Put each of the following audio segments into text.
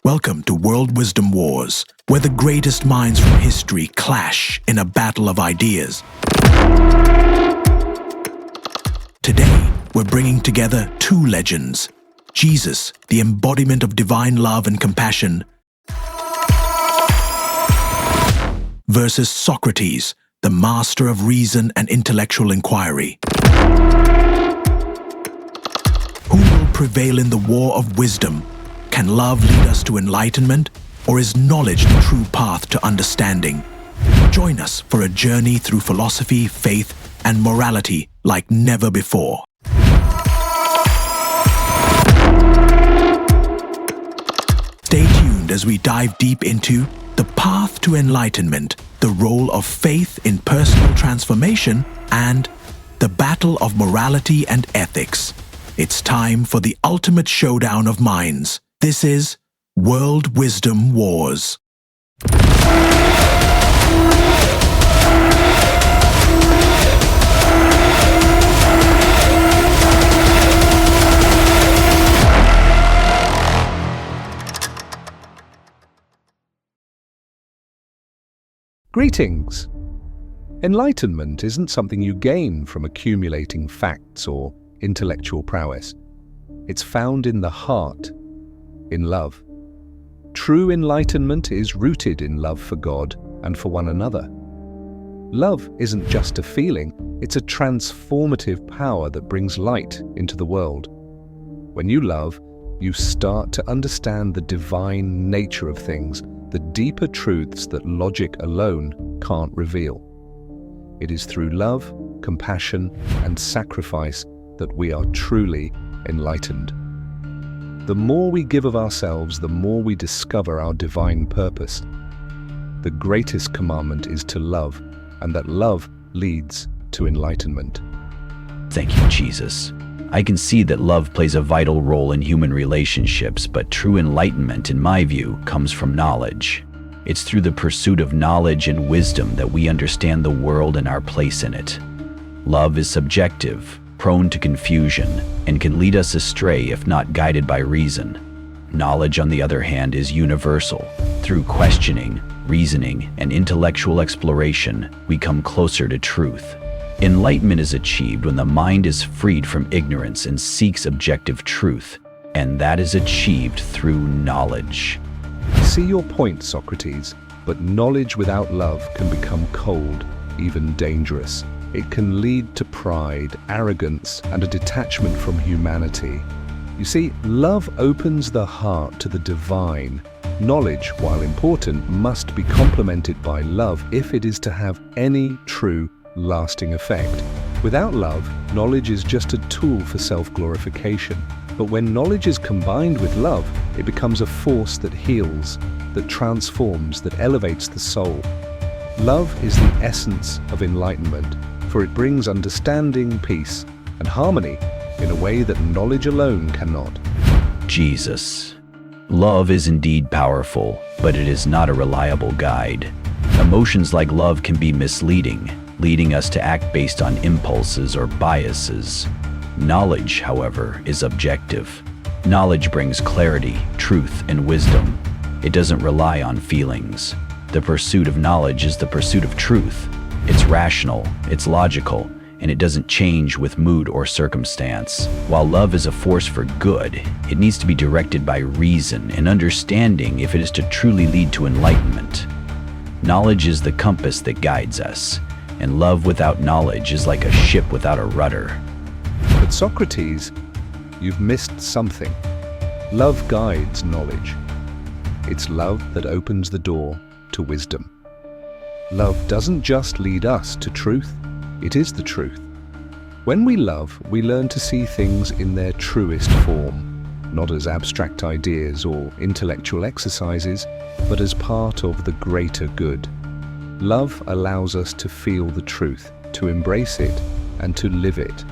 Welcome to World Wisdom Wars, where the greatest minds from history clash in a battle of ideas. Today, we're bringing together two legends. Jesus, the embodiment of divine love and compassion, versus Socrates, the master of reason and intellectual inquiry. Who will prevail in the war of wisdom? Can love lead us to enlightenment, or is knowledge the true path to understanding? Join us for a journey through philosophy, faith, and morality like never before. Stay tuned as we dive deep into the path to enlightenment, the role of faith in personal transformation, and the battle of morality and ethics. It's time for the ultimate showdown of minds. This is World Wisdom Wars. Greetings! Enlightenment isn't something you gain from accumulating facts or intellectual prowess. It's found in the heart, in love. True enlightenment is rooted in love for God and for one another. Love isn't just a feeling, it's a transformative power that brings light into the world. When you love, you start to understand the divine nature of things, the deeper truths that logic alone can't reveal. It is through love, compassion, and sacrifice that we are truly enlightened. The more we give of ourselves, the more we discover our divine purpose. The greatest commandment is to love, and that love leads to enlightenment. Thank you, Jesus. I can see that love plays a vital role in human relationships, but true enlightenment, in my view, comes from knowledge. It's through the pursuit of knowledge and wisdom that we understand the world and our place in it. Love is subjective, prone to confusion, and can lead us astray if not guided by reason. Knowledge, on the other hand, is universal. Through questioning, reasoning, and intellectual exploration, we come closer to truth. Enlightenment is achieved when the mind is freed from ignorance and seeks objective truth, and that is achieved through knowledge. I see your point, Socrates, but knowledge without love can become cold, even dangerous. It can lead to pride, arrogance, and a detachment from humanity. You see, love opens the heart to the divine. Knowledge, while important, must be complemented by love if it is to have any true, lasting effect. Without love, knowledge is just a tool for self-glorification. But when knowledge is combined with love, it becomes a force that heals, that transforms, that elevates the soul. Love is the essence of enlightenment, for it brings understanding, peace, and harmony in a way that knowledge alone cannot. Jesus. Love is indeed powerful, but it is not a reliable guide. Emotions like love can be misleading, leading us to act based on impulses or biases. Knowledge, however, is objective. Knowledge brings clarity, truth, and wisdom. It doesn't rely on feelings. The pursuit of knowledge is the pursuit of truth. It's rational, it's logical, and it doesn't change with mood or circumstance. While love is a force for good, it needs to be directed by reason and understanding if it is to truly lead to enlightenment. Knowledge is the compass that guides us, and love without knowledge is like a ship without a rudder. But Socrates, you've missed something. Love guides knowledge. It's love that opens the door to wisdom. Love doesn't just lead us to truth, it is the truth. When we love, we learn to see things in their truest form, not as abstract ideas or intellectual exercises, but as part of the greater good. Love allows us to feel the truth, to embrace it, and to live it.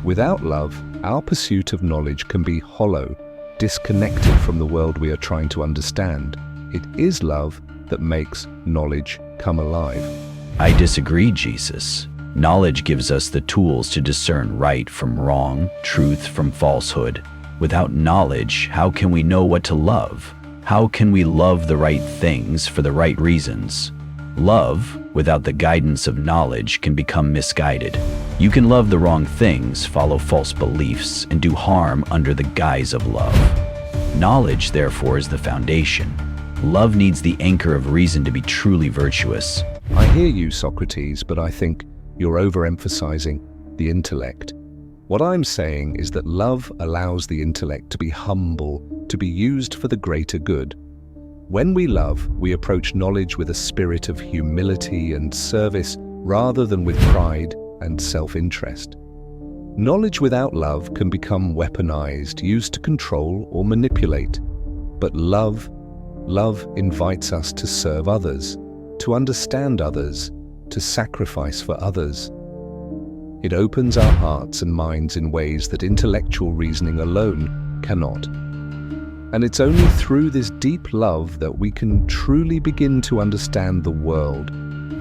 Without love, our pursuit of knowledge can be hollow, disconnected from the world we are trying to understand. It is love that makes knowledge come alive. I disagree, Jesus. Knowledge gives us the tools to discern right from wrong, truth from falsehood. Without knowledge, how can we know what to love? How can we love the right things for the right reasons? Love, without the guidance of knowledge, can become misguided. You can love the wrong things, follow false beliefs, and do harm under the guise of love. Knowledge, therefore, is the foundation. Love needs the anchor of reason to be truly virtuous. I hear you, Socrates, but I think you're overemphasizing the intellect. What I'm saying is that love allows the intellect to be humble, to be used for the greater good. When we love, we approach knowledge with a spirit of humility and service rather than with pride and self-interest. Knowledge without love can become weaponized, used to control or manipulate. But love invites us to serve others, to understand others, to sacrifice for others. It opens our hearts and minds in ways that intellectual reasoning alone cannot. And it's only through this deep love that we can truly begin to understand the world.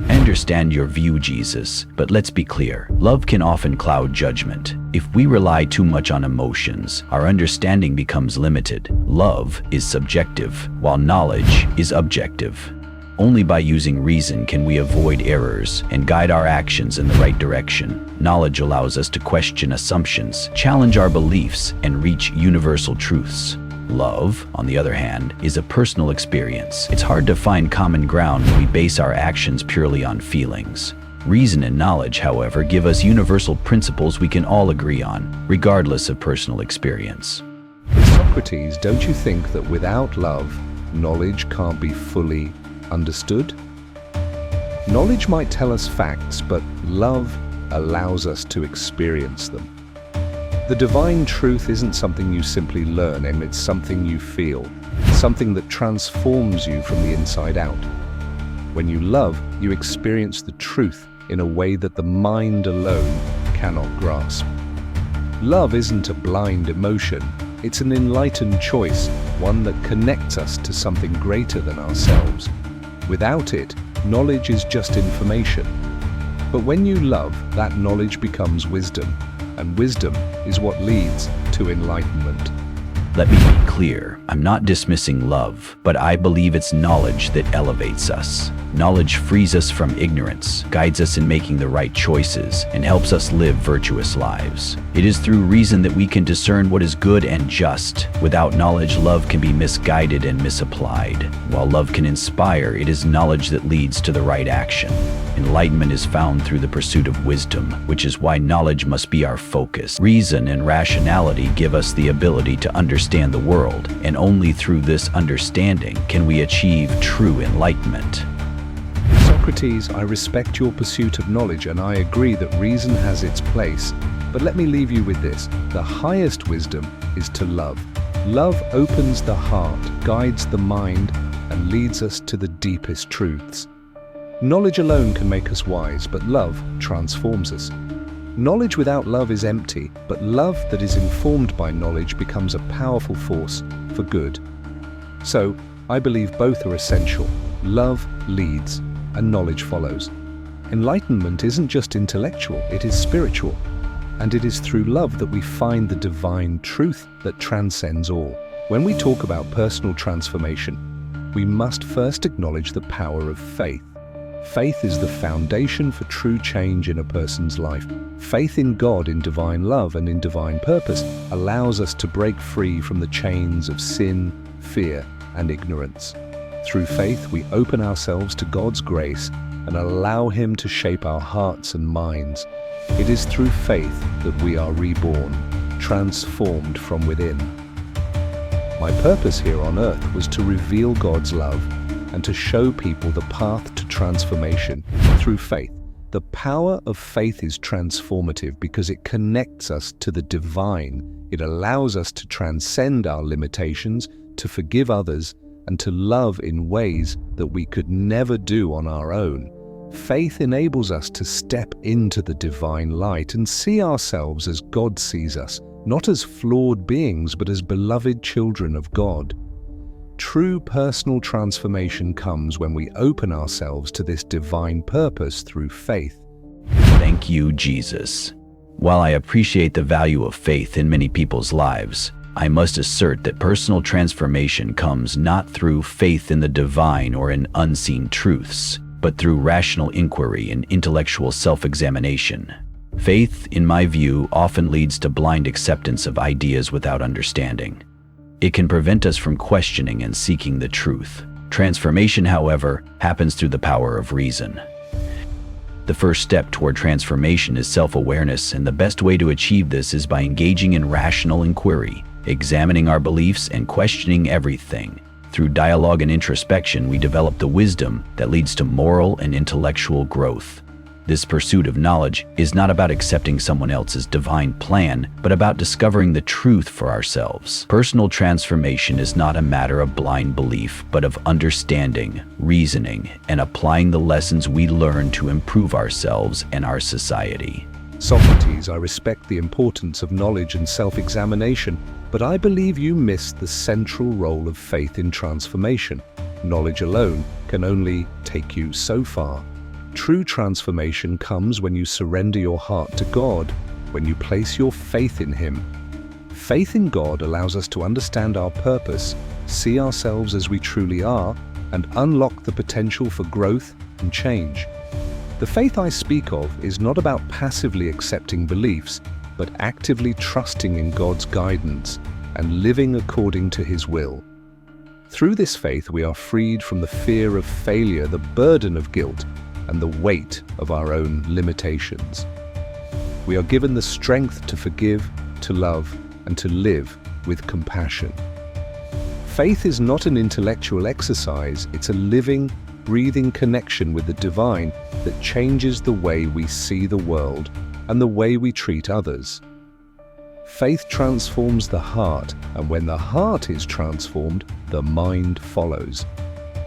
I understand your view, Jesus, but let's be clear. Love can often cloud judgment. If we rely too much on emotions, our understanding becomes limited. Love is subjective, while knowledge is objective. Only by using reason can we avoid errors and guide our actions in the right direction. Knowledge allows us to question assumptions, challenge our beliefs, and reach universal truths. Love, on the other hand, is a personal experience. It's hard to find common ground when we base our actions purely on feelings. Reason and knowledge, however, give us universal principles we can all agree on, regardless of personal experience. But Socrates, don't you think that without love, knowledge can't be fully understood? Knowledge might tell us facts, but love allows us to experience them. The divine truth isn't something you simply learn, it's something you feel, something that transforms you from the inside out. When you love, you experience the truth in a way that the mind alone cannot grasp. Love isn't a blind emotion, it's an enlightened choice, one that connects us to something greater than ourselves. Without it, knowledge is just information. But when you love, that knowledge becomes wisdom. And wisdom is what leads to enlightenment. Let me be clear, I'm not dismissing love, but I believe it's knowledge that elevates us. Knowledge frees us from ignorance, guides us in making the right choices, and helps us live virtuous lives. It is through reason that we can discern what is good and just. Without knowledge, love can be misguided and misapplied. While love can inspire, it is knowledge that leads to the right action. Enlightenment is found through the pursuit of wisdom, which is why knowledge must be our focus. Reason and rationality give us the ability to understand the world, and only through this understanding can we achieve true enlightenment. Socrates, I respect your pursuit of knowledge and I agree that reason has its place. But let me leave you with this. The highest wisdom is to love. Love opens the heart, guides the mind, and leads us to the deepest truths. Knowledge alone can make us wise, but love transforms us. Knowledge without love is empty, but love that is informed by knowledge becomes a powerful force for good. So, I believe both are essential. Love leads, and knowledge follows. Enlightenment isn't just intellectual, it is spiritual. And it is through love that we find the divine truth that transcends all. When we talk about personal transformation, we must first acknowledge the power of faith. Faith is the foundation for true change in a person's life. Faith in God, in divine love, and in divine purpose allows us to break free from the chains of sin, fear, and ignorance. Through faith, we open ourselves to God's grace and allow Him to shape our hearts and minds. It is through faith that we are reborn, transformed from within. My purpose here on earth was to reveal God's love and to show people the path to transformation through faith. The power of faith is transformative because it connects us to the divine. It allows us to transcend our limitations, to forgive others, and to love in ways that we could never do on our own. Faith enables us to step into the divine light and see ourselves as God sees us, not as flawed beings, but as beloved children of God. True personal transformation comes when we open ourselves to this divine purpose through faith. Thank you, Jesus. While I appreciate the value of faith in many people's lives, I must assert that personal transformation comes not through faith in the divine or in unseen truths, but through rational inquiry and intellectual self-examination. Faith, in my view, often leads to blind acceptance of ideas without understanding. It can prevent us from questioning and seeking the truth. Transformation, however, happens through the power of reason. The first step toward transformation is self-awareness, and the best way to achieve this is by engaging in rational inquiry, examining our beliefs and questioning everything. Through dialogue and introspection, we develop the wisdom that leads to moral and intellectual growth. This pursuit of knowledge is not about accepting someone else's divine plan, but about discovering the truth for ourselves. Personal transformation is not a matter of blind belief, but of understanding, reasoning, and applying the lessons we learn to improve ourselves and our society. Socrates, I respect the importance of knowledge and self-examination, but I believe you missed the central role of faith in transformation. Knowledge alone can only take you so far. True transformation comes when you surrender your heart to God, when you place your faith in Him. Faith in God allows us to understand our purpose, see ourselves as we truly are, and unlock the potential for growth and change. The faith I speak of is not about passively accepting beliefs, but actively trusting in God's guidance and living according to His will. Through this faith, we are freed from the fear of failure, the burden of guilt, and the weight of our own limitations. We are given the strength to forgive, to love, and to live with compassion. Faith is not an intellectual exercise, it's a living, breathing connection with the divine that changes the way we see the world and the way we treat others. Faith transforms the heart, and when the heart is transformed, the mind follows.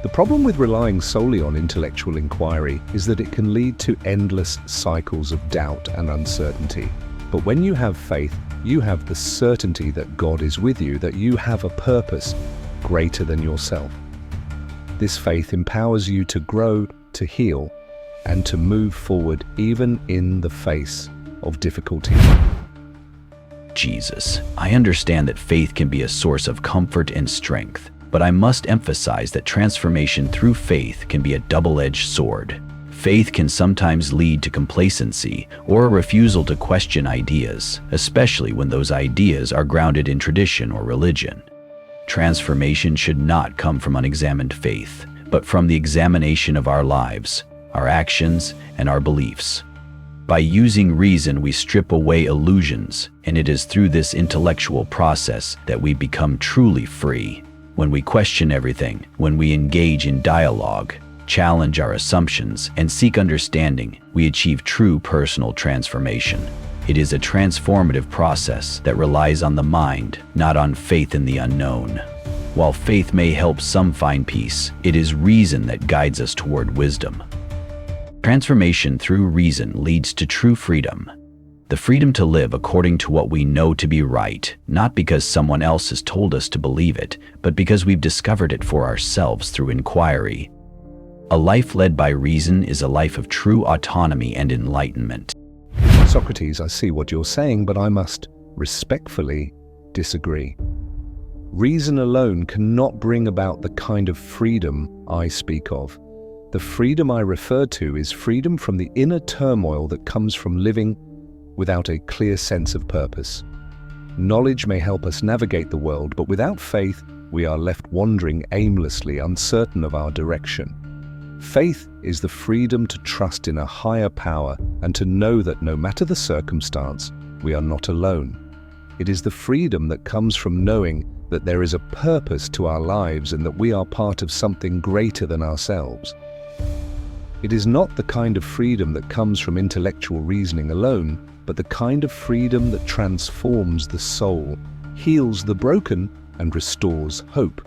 The problem with relying solely on intellectual inquiry is that it can lead to endless cycles of doubt and uncertainty. But when you have faith, you have the certainty that God is with you, that you have a purpose greater than yourself. This faith empowers you to grow, to heal, and to move forward even in the face of difficulty. Jesus, I understand that faith can be a source of comfort and strength, but I must emphasize that transformation through faith can be a double-edged sword. Faith can sometimes lead to complacency or a refusal to question ideas, especially when those ideas are grounded in tradition or religion. Transformation should not come from unexamined faith, but from the examination of our lives, our actions, and our beliefs. By using reason, we strip away illusions, and it is through this intellectual process that we become truly free. When we question everything, when we engage in dialogue, challenge our assumptions, and seek understanding, we achieve true personal transformation. It is a transformative process that relies on the mind, not on faith in the unknown. While faith may help some find peace, it is reason that guides us toward wisdom. Transformation through reason leads to true freedom. The freedom to live according to what we know to be right, not because someone else has told us to believe it, but because we've discovered it for ourselves through inquiry. A life led by reason is a life of true autonomy and enlightenment. Socrates, I see what you're saying, but I must respectfully disagree. Reason alone cannot bring about the kind of freedom I speak of. The freedom I refer to is freedom from the inner turmoil that comes from living without a clear sense of purpose. Knowledge may help us navigate the world, but without faith, we are left wandering aimlessly, uncertain of our direction. Faith is the freedom to trust in a higher power and to know that no matter the circumstance, we are not alone. It is the freedom that comes from knowing that there is a purpose to our lives and that we are part of something greater than ourselves. It is not the kind of freedom that comes from intellectual reasoning alone, but the kind of freedom that transforms the soul, heals the broken, and restores hope.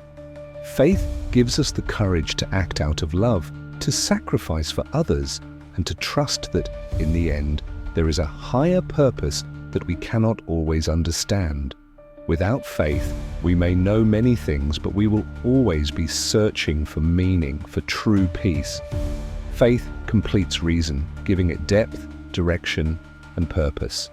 Faith gives us the courage to act out of love, to sacrifice for others, and to trust that, in the end, there is a higher purpose that we cannot always understand. Without faith, we may know many things, but we will always be searching for meaning, for true peace. Faith completes reason, giving it depth, direction, and purpose.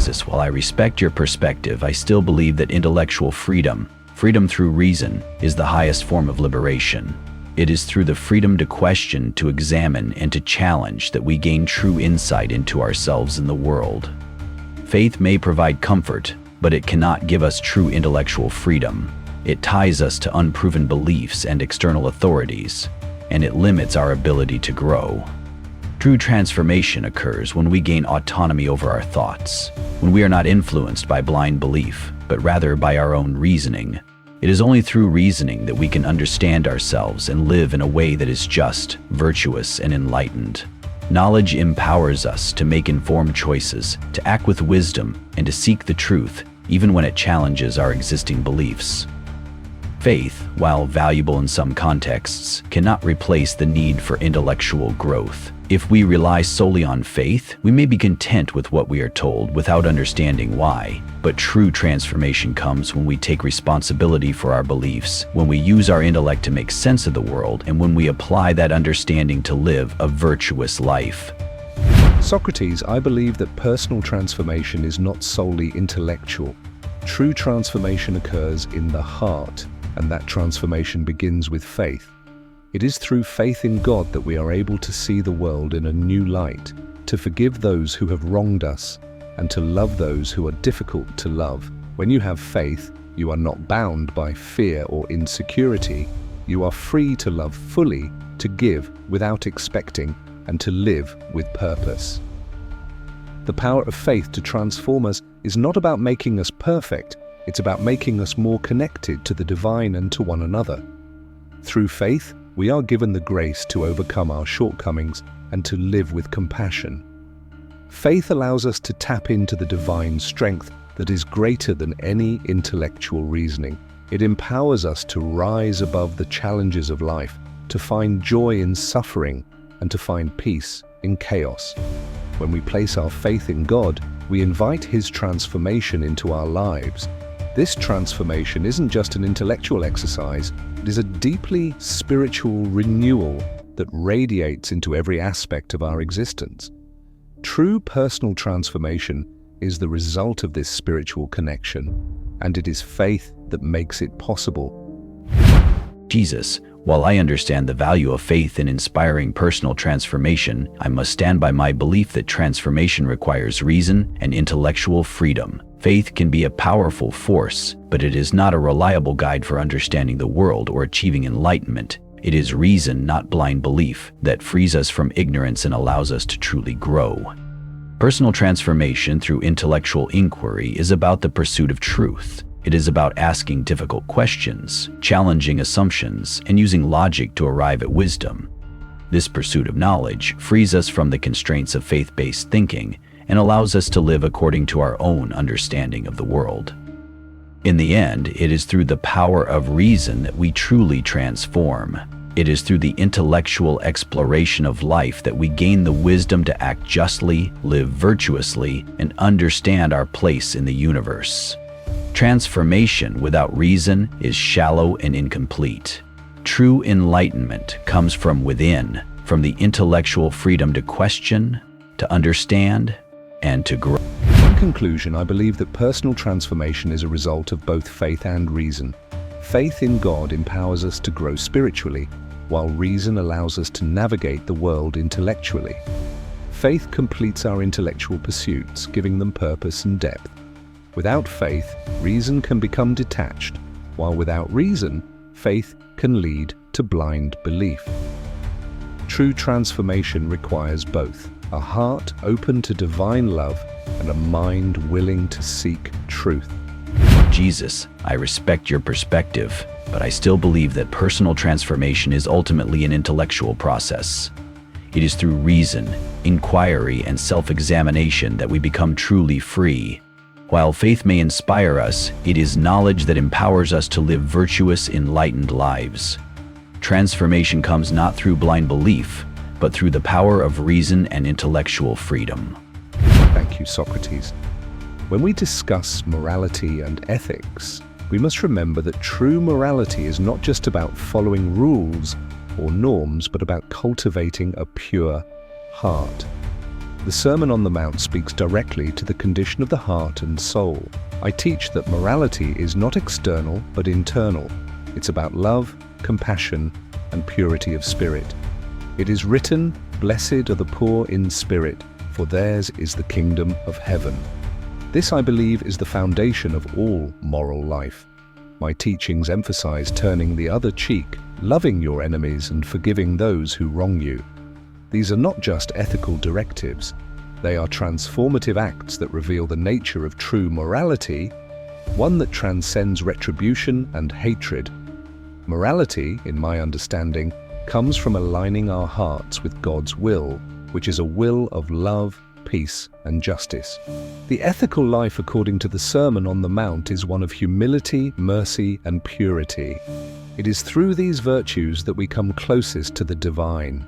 Jesus, while I respect your perspective, I still believe that intellectual freedom, freedom through reason, is the highest form of liberation. It is through the freedom to question, to examine, and to challenge that we gain true insight into ourselves and the world. Faith may provide comfort, but it cannot give us true intellectual freedom. It ties us to unproven beliefs and external authorities, and it limits our ability to grow. True transformation occurs when we gain autonomy over our thoughts, when we are not influenced by blind belief, but rather by our own reasoning. It is only through reasoning that we can understand ourselves and live in a way that is just, virtuous, and enlightened. Knowledge empowers us to make informed choices, to act with wisdom, and to seek the truth, even when it challenges our existing beliefs. Faith, while valuable in some contexts, cannot replace the need for intellectual growth. If we rely solely on faith, we may be content with what we are told without understanding why. But true transformation comes when we take responsibility for our beliefs, when we use our intellect to make sense of the world, and when we apply that understanding to live a virtuous life. Socrates, I believe that personal transformation is not solely intellectual. True transformation occurs in the heart, and that transformation begins with faith. It is through faith in God that we are able to see the world in a new light, to forgive those who have wronged us, and to love those who are difficult to love. When you have faith, you are not bound by fear or insecurity. You are free to love fully, to give without expecting, and to live with purpose. The power of faith to transform us is not about making us perfect. It's about making us more connected to the divine and to one another. Through faith, we are given the grace to overcome our shortcomings and to live with compassion. Faith allows us to tap into the divine strength that is greater than any intellectual reasoning. It empowers us to rise above the challenges of life, to find joy in suffering, and to find peace in chaos. When we place our faith in God, we invite His transformation into our lives. This transformation isn't just an intellectual exercise, it is a deeply spiritual renewal that radiates into every aspect of our existence. True personal transformation is the result of this spiritual connection, and it is faith that makes it possible. Jesus, while I understand the value of faith in inspiring personal transformation, I must stand by my belief that transformation requires reason and intellectual freedom. Faith can be a powerful force, but it is not a reliable guide for understanding the world or achieving enlightenment. It is reason, not blind belief, that frees us from ignorance and allows us to truly grow. Personal transformation through intellectual inquiry is about the pursuit of truth. It is about asking difficult questions, challenging assumptions, and using logic to arrive at wisdom. This pursuit of knowledge frees us from the constraints of faith-based thinking and allows us to live according to our own understanding of the world. In the end, it is through the power of reason that we truly transform. It is through the intellectual exploration of life that we gain the wisdom to act justly, live virtuously, and understand our place in the universe. Transformation without reason is shallow and incomplete. True enlightenment comes from within, from the intellectual freedom to question, to understand, and to grow. In conclusion, I believe that personal transformation is a result of both faith and reason. Faith in God empowers us to grow spiritually, while reason allows us to navigate the world intellectually. Faith completes our intellectual pursuits, giving them purpose and depth. Without faith, reason can become detached, while without reason, faith can lead to blind belief. True transformation requires both a heart open to divine love and a mind willing to seek truth. Jesus, I respect your perspective, but I still believe that personal transformation is ultimately an intellectual process. It is through reason, inquiry, and self-examination that we become truly free. While faith may inspire us, it is knowledge that empowers us to live virtuous, enlightened lives. Transformation comes not through blind belief, but through the power of reason and intellectual freedom. Thank you, Socrates. When we discuss morality and ethics, we must remember that true morality is not just about following rules or norms, but about cultivating a pure heart. The Sermon on the Mount speaks directly to the condition of the heart and soul. I teach that morality is not external but internal. It's about love, compassion, and purity of spirit. It is written, "Blessed are the poor in spirit, for theirs is the kingdom of heaven." This, I believe, is the foundation of all moral life. My teachings emphasize turning the other cheek, loving your enemies, and forgiving those who wrong you. These are not just ethical directives. They are transformative acts that reveal the nature of true morality, one that transcends retribution and hatred. Morality, in my understanding, comes from aligning our hearts with God's will, which is a will of love, peace, and justice. The ethical life according to the Sermon on the Mount is one of humility, mercy, and purity. It is through these virtues that we come closest to the divine.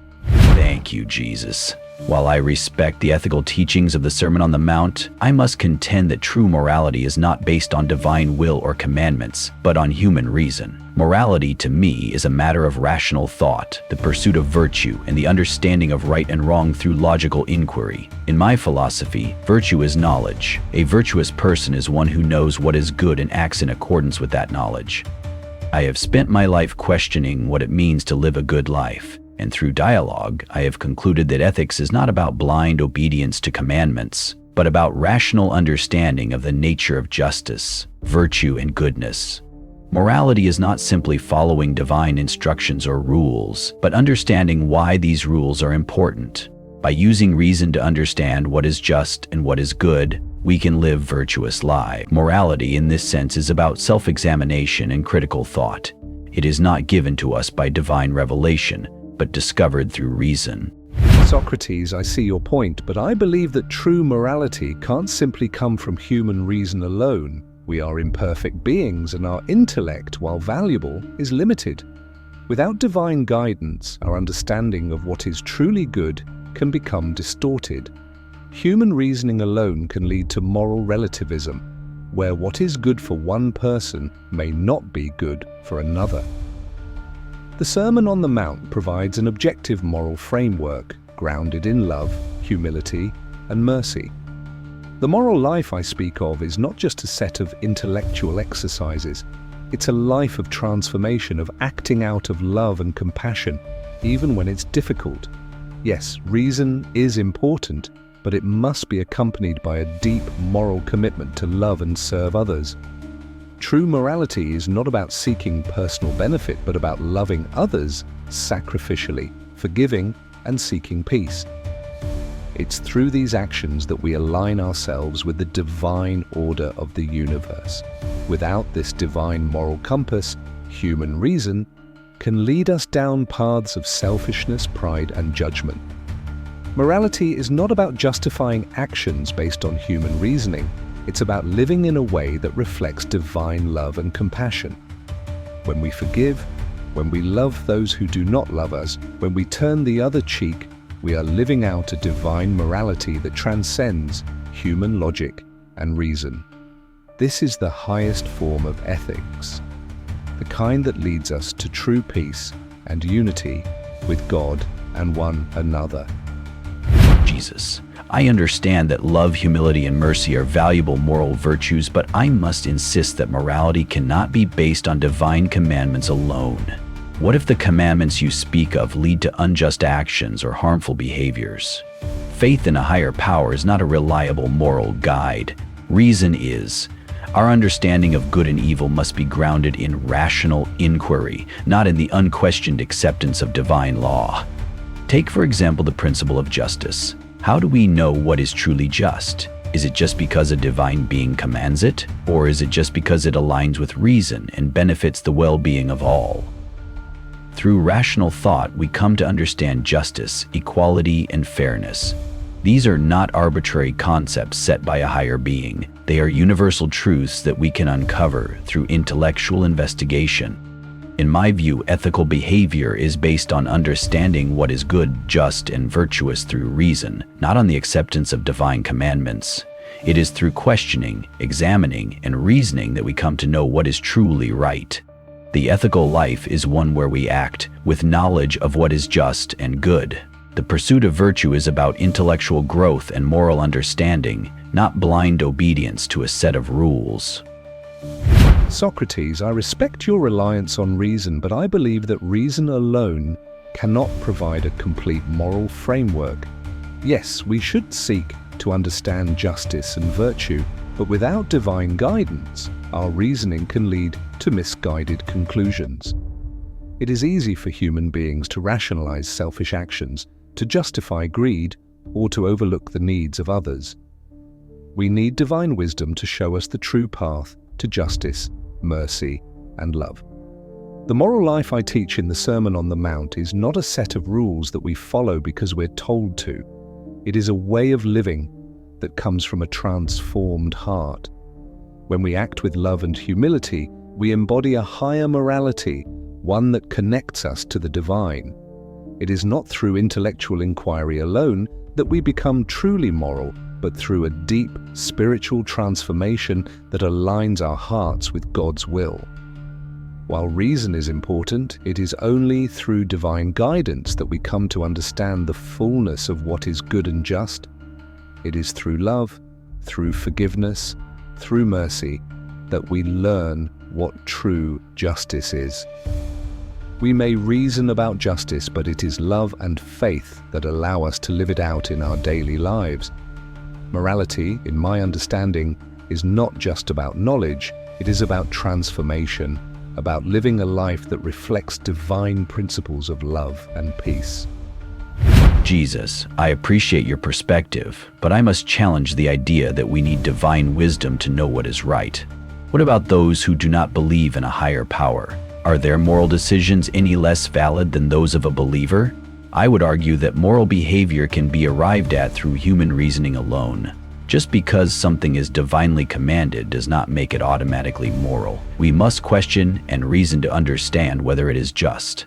Thank you, Jesus. While I respect the ethical teachings of the Sermon on the Mount, I must contend that true morality is not based on divine will or commandments, but on human reason. Morality, to me, is a matter of rational thought, the pursuit of virtue, and the understanding of right and wrong through logical inquiry. In my philosophy, virtue is knowledge. A virtuous person is one who knows what is good and acts in accordance with that knowledge. I have spent my life questioning what it means to live a good life. And through dialogue, I have concluded that ethics is not about blind obedience to commandments, but about rational understanding of the nature of justice, virtue, and goodness. Morality is not simply following divine instructions or rules, but understanding why these rules are important. By using reason to understand what is just and what is good, we can live virtuous lives. Morality, in this sense, is about self-examination and critical thought. It is not given to us by divine revelation, but discovered through reason. Socrates, I see your point, but I believe that true morality can't simply come from human reason alone. We are imperfect beings, and our intellect, while valuable, is limited. Without divine guidance, our understanding of what is truly good can become distorted. Human reasoning alone can lead to moral relativism, where what is good for one person may not be good for another. The Sermon on the Mount provides an objective moral framework grounded in love, humility, and mercy. The moral life I speak of is not just a set of intellectual exercises. It's a life of transformation, of acting out of love and compassion, even when it's difficult. Yes, reason is important, but it must be accompanied by a deep moral commitment to love and serve others. True morality is not about seeking personal benefit, but about loving others sacrificially, forgiving, and seeking peace. It's through these actions that we align ourselves with the divine order of the universe. Without this divine moral compass, human reason can lead us down paths of selfishness, pride, and judgment. Morality is not about justifying actions based on human reasoning. It's about living in a way that reflects divine love and compassion. When we forgive, when we love those who do not love us, when we turn the other cheek, we are living out a divine morality that transcends human logic and reason. This is the highest form of ethics, the kind that leads us to true peace and unity with God and one another. Jesus, I understand that love, humility, and mercy are valuable moral virtues, but I must insist that morality cannot be based on divine commandments alone. What if the commandments you speak of lead to unjust actions or harmful behaviors? Faith in a higher power is not a reliable moral guide. Reason is. Our understanding of good and evil must be grounded in rational inquiry, not in the unquestioned acceptance of divine law. Take, for example, the principle of justice. How do we know what is truly just? Is it just because a divine being commands it? Or is it just because it aligns with reason and benefits the well-being of all? Through rational thought, we come to understand justice, equality, and fairness. These are not arbitrary concepts set by a higher being. They are universal truths that we can uncover through intellectual investigation. In my view, ethical behavior is based on understanding what is good, just, and virtuous through reason, not on the acceptance of divine commandments. It is through questioning, examining, and reasoning that we come to know what is truly right. The ethical life is one where we act with knowledge of what is just and good. The pursuit of virtue is about intellectual growth and moral understanding, not blind obedience to a set of rules. Socrates, I respect your reliance on reason, but I believe that reason alone cannot provide a complete moral framework. Yes, we should seek to understand justice and virtue, but without divine guidance, our reasoning can lead to misguided conclusions. It is easy for human beings to rationalize selfish actions, to justify greed, or to overlook the needs of others. We need divine wisdom to show us the true path to justice, mercy, and love. The moral life I teach in the Sermon on the Mount is not a set of rules that we follow because we're told to. It is a way of living that comes from a transformed heart. When we act with love and humility, we embody a higher morality, one that connects us to the divine. It is not through intellectual inquiry alone that we become truly moral, but through a deep spiritual transformation that aligns our hearts with God's will. While reason is important, it is only through divine guidance that we come to understand the fullness of what is good and just. It is through love, through forgiveness, through mercy, that we learn what true justice is. We may reason about justice, but it is love and faith that allow us to live it out in our daily lives. Morality, in my understanding, is not just about knowledge, it is about transformation, about living a life that reflects divine principles of love and peace. Jesus, I appreciate your perspective, but I must challenge the idea that we need divine wisdom to know what is right. What about those who do not believe in a higher power? Are their moral decisions any less valid than those of a believer? I would argue that moral behavior can be arrived at through human reasoning alone. Just because something is divinely commanded does not make it automatically moral. We must question and reason to understand whether it is just.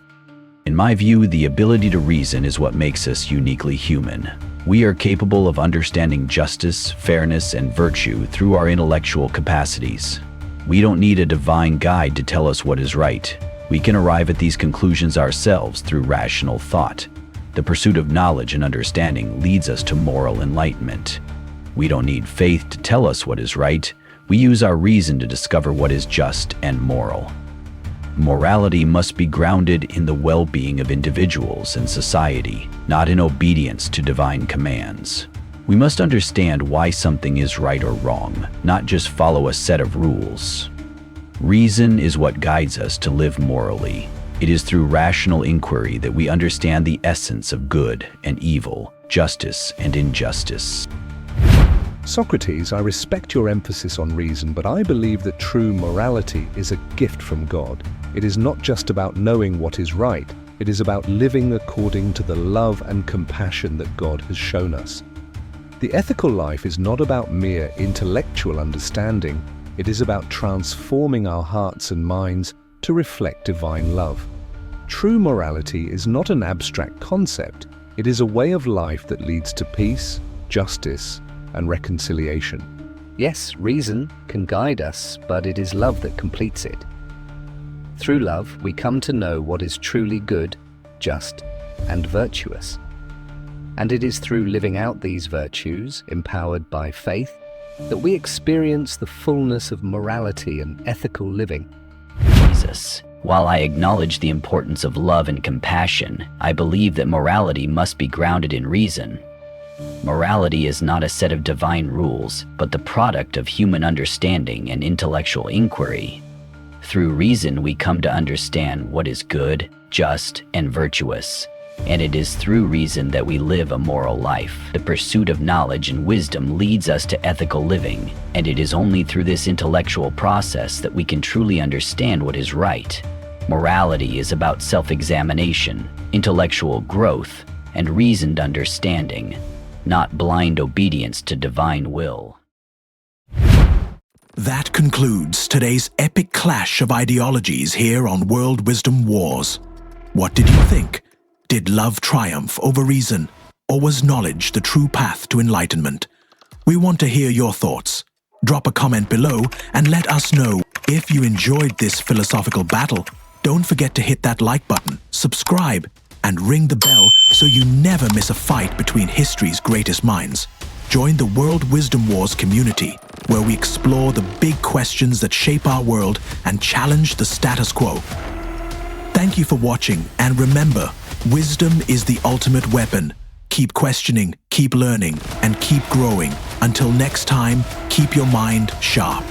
In my view, the ability to reason is what makes us uniquely human. We are capable of understanding justice, fairness, and virtue through our intellectual capacities. We don't need a divine guide to tell us what is right. We can arrive at these conclusions ourselves through rational thought. The pursuit of knowledge and understanding leads us to moral enlightenment. We don't need faith to tell us what is right. We use our reason to discover what is just and moral. Morality must be grounded in the well-being of individuals and society, not in obedience to divine commands. We must understand why something is right or wrong, not just follow a set of rules. Reason is what guides us to live morally. It is through rational inquiry that we understand the essence of good and evil, justice and injustice. Socrates, I respect your emphasis on reason, but I believe that true morality is a gift from God. It is not just about knowing what is right, it is about living according to the love and compassion that God has shown us. The ethical life is not about mere intellectual understanding, it is about transforming our hearts and minds to reflect divine love. True morality is not an abstract concept, it is a way of life that leads to peace, justice, and reconciliation. Yes, reason can guide us, but it is love that completes it. Through love, we come to know what is truly good, just, and virtuous. And it is through living out these virtues, empowered by faith, that we experience the fullness of morality and ethical living. Jesus, while I acknowledge the importance of love and compassion, I believe that morality must be grounded in reason. Morality is not a set of divine rules, but the product of human understanding and intellectual inquiry. Through reason, we come to understand what is good, just, and virtuous. And it is through reason that we live a moral life. The pursuit of knowledge and wisdom leads us to ethical living, and it is only through this intellectual process that we can truly understand what is right. Morality is about self-examination, intellectual growth, and reasoned understanding, not blind obedience to divine will. That concludes today's epic clash of ideologies here on World Wisdom Wars. What did you think? Did love triumph over reason, or was knowledge the true path to enlightenment? We want to hear your thoughts. Drop a comment below and let us know if you enjoyed this philosophical battle. Don't forget to hit that like button, subscribe, and ring the bell so you never miss a fight between history's greatest minds. Join the World Wisdom Wars community, where we explore the big questions that shape our world and challenge the status quo. Thank you for watching, and remember, wisdom is the ultimate weapon. Keep questioning, keep learning, and keep growing. Until next time, keep your mind sharp.